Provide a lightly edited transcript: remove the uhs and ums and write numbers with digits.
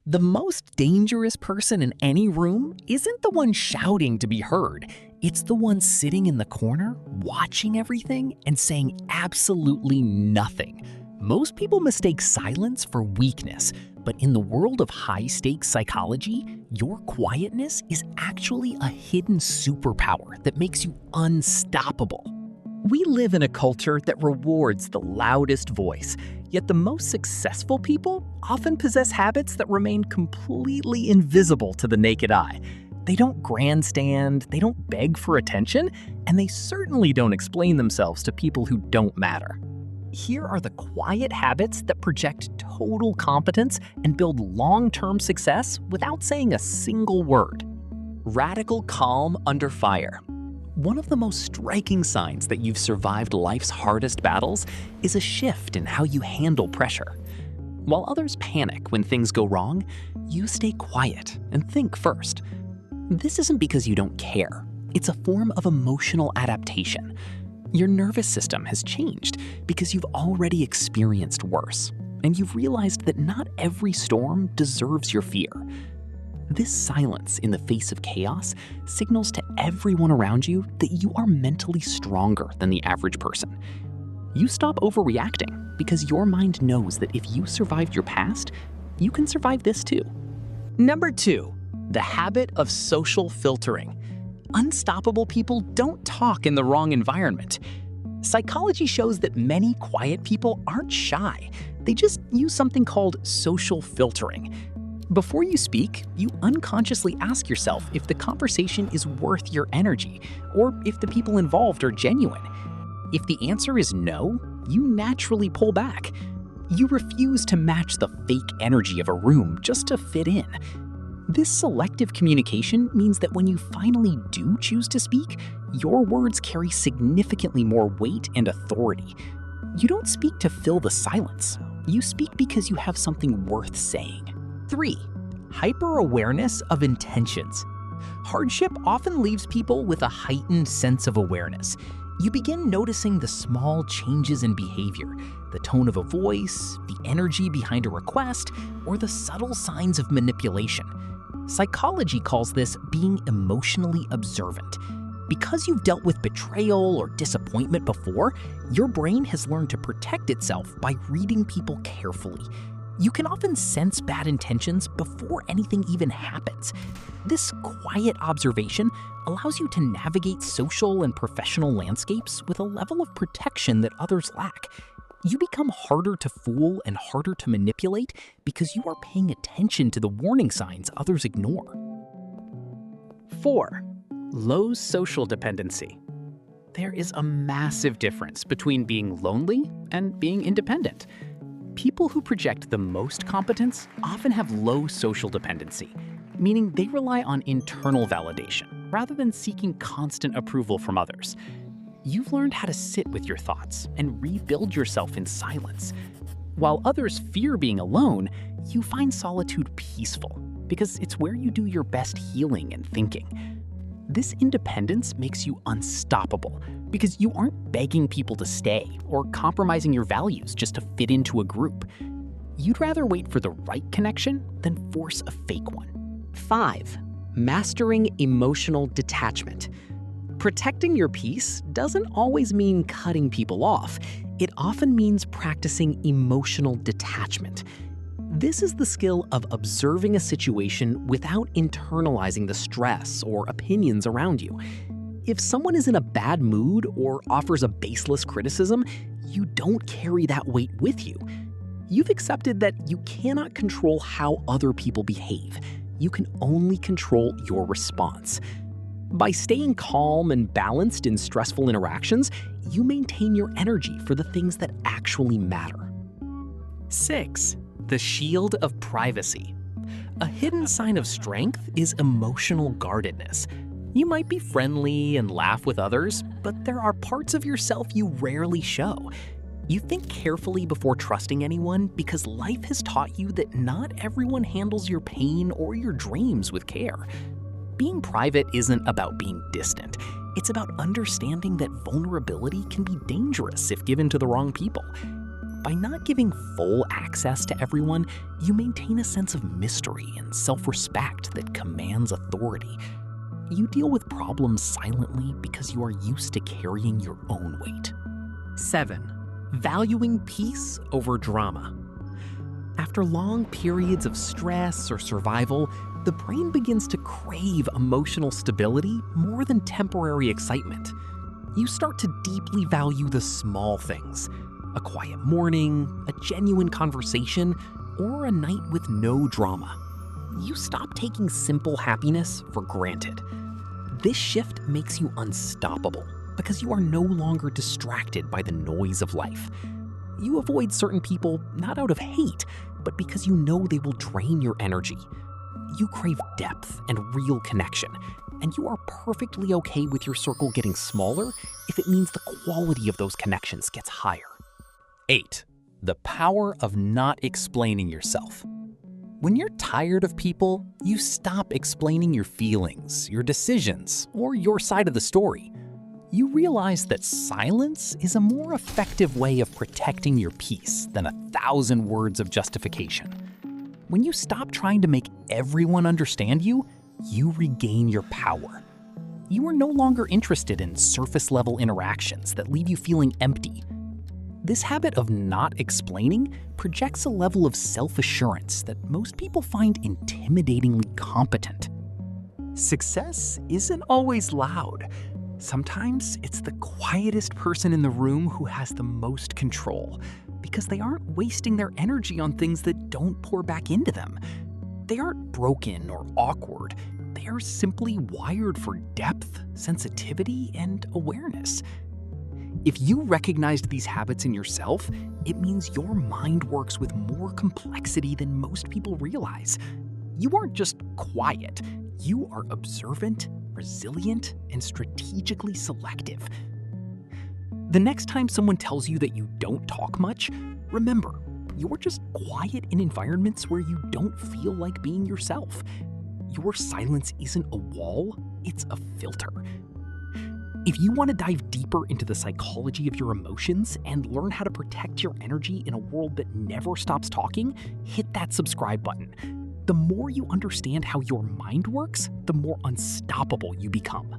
The most dangerous person in any room isn't the one shouting to be heard. It's the one sitting in the corner, watching everything, and saying absolutely nothing. Most people mistake silence for weakness, but in the world of high-stakes psychology, your quietness is actually a hidden superpower that makes you unstoppable. We live in a culture that rewards the loudest voice, yet the most successful people often possess habits that remain completely invisible to the naked eye. They don't grandstand, they don't beg for attention, and they certainly don't explain themselves to people who don't matter. Here are the quiet habits that project total competence and build long-term success without saying a single word. Radical calm under fire. One of the most striking signs that you've survived life's hardest battles is a shift in how you handle pressure. While others panic when things go wrong, you stay quiet and think first. This isn't because you don't care. It's a form of emotional adaptation. Your nervous system has changed because you've already experienced worse, and you've realized that not every storm deserves your fear. This silence in the face of chaos signals to everyone around you that you are mentally stronger than the average person. You stop overreacting because your mind knows that if you survived your past, you can survive this too. Number 2, the habit of social filtering. Unstoppable people don't talk in the wrong environment. Psychology shows that many quiet people aren't shy. They just use something called social filtering. Before you speak, you unconsciously ask yourself if the conversation is worth your energy or if the people involved are genuine. If the answer is no, you naturally pull back. You refuse to match the fake energy of a room just to fit in. This selective communication means that when you finally do choose to speak, your words carry significantly more weight and authority. You don't speak to fill the silence. You speak because you have something worth saying. 3. Hyper-awareness of intentions. Hardship often leaves people with a heightened sense of awareness. You begin noticing the small changes in behavior, the tone of a voice, the energy behind a request, or the subtle signs of manipulation. Psychology calls this being emotionally observant. Because you've dealt with betrayal or disappointment before, your brain has learned to protect itself by reading people carefully. You can often sense bad intentions before anything even happens. This quiet observation allows you to navigate social and professional landscapes with a level of protection that others lack. You become harder to fool and harder to manipulate because you are paying attention to the warning signs others ignore. 4. Low social dependency. There is a massive difference between being lonely and being independent. People who project the most competence often have low social dependency, meaning they rely on internal validation rather than seeking constant approval from others. You've learned how to sit with your thoughts and rebuild yourself in silence. While others fear being alone, you find solitude peaceful because it's where you do your best healing and thinking. This independence makes you unstoppable because you aren't begging people to stay or compromising your values just to fit into a group. You'd rather wait for the right connection than force a fake one. 5. Mastering emotional detachment. Protecting your peace doesn't always mean cutting people off. It often means practicing emotional detachment. This is the skill of observing a situation without internalizing the stress or opinions around you. If someone is in a bad mood or offers a baseless criticism, you don't carry that weight with you. You've accepted that you cannot control how other people behave. You can only control your response. By staying calm and balanced in stressful interactions, you maintain your energy for the things that actually matter. 6. The shield of privacy. A hidden sign of strength is emotional guardedness. You might be friendly and laugh with others, but there are parts of yourself you rarely show. You think carefully before trusting anyone because life has taught you that not everyone handles your pain or your dreams with care. Being private isn't about being distant. It's about understanding that vulnerability can be dangerous if given to the wrong people. By not giving full access to everyone, you maintain a sense of mystery and self-respect that commands authority. You deal with problems silently because you are used to carrying your own weight. 7. Valuing peace over drama. After long periods of stress or survival, the brain begins to crave emotional stability more than temporary excitement. You start to deeply value the small things: a quiet morning, a genuine conversation, or a night with no drama. You stop taking simple happiness for granted. This shift makes you unstoppable because you are no longer distracted by the noise of life. You avoid certain people not out of hate, but because you know they will drain your energy. You crave depth and real connection, and you are perfectly okay with your circle getting smaller if it means the quality of those connections gets higher. 8. The power of not explaining yourself. When you're tired of people, you stop explaining your feelings, your decisions, or your side of the story. You realize that silence is a more effective way of protecting your peace than 1,000 words of justification. When you stop trying to make everyone understand you, you regain your power. You are no longer interested in surface-level interactions that leave you feeling empty. This habit of not explaining projects a level of self-assurance that most people find intimidatingly competent. Success isn't always loud. Sometimes it's the quietest person in the room who has the most control, because they aren't wasting their energy on things that don't pour back into them. They aren't broken or awkward. They are simply wired for depth, sensitivity, and awareness. If you recognized these habits in yourself, it means your mind works with more complexity than most people realize. You aren't just quiet. You are observant, resilient, and strategically selective. The next time someone tells you that you don't talk much, remember, you're just quiet in environments where you don't feel like being yourself. Your silence isn't a wall, it's a filter. If you want to dive deeper into the psychology of your emotions and learn how to protect your energy in a world that never stops talking, hit that subscribe button. The more you understand how your mind works, the more unstoppable you become.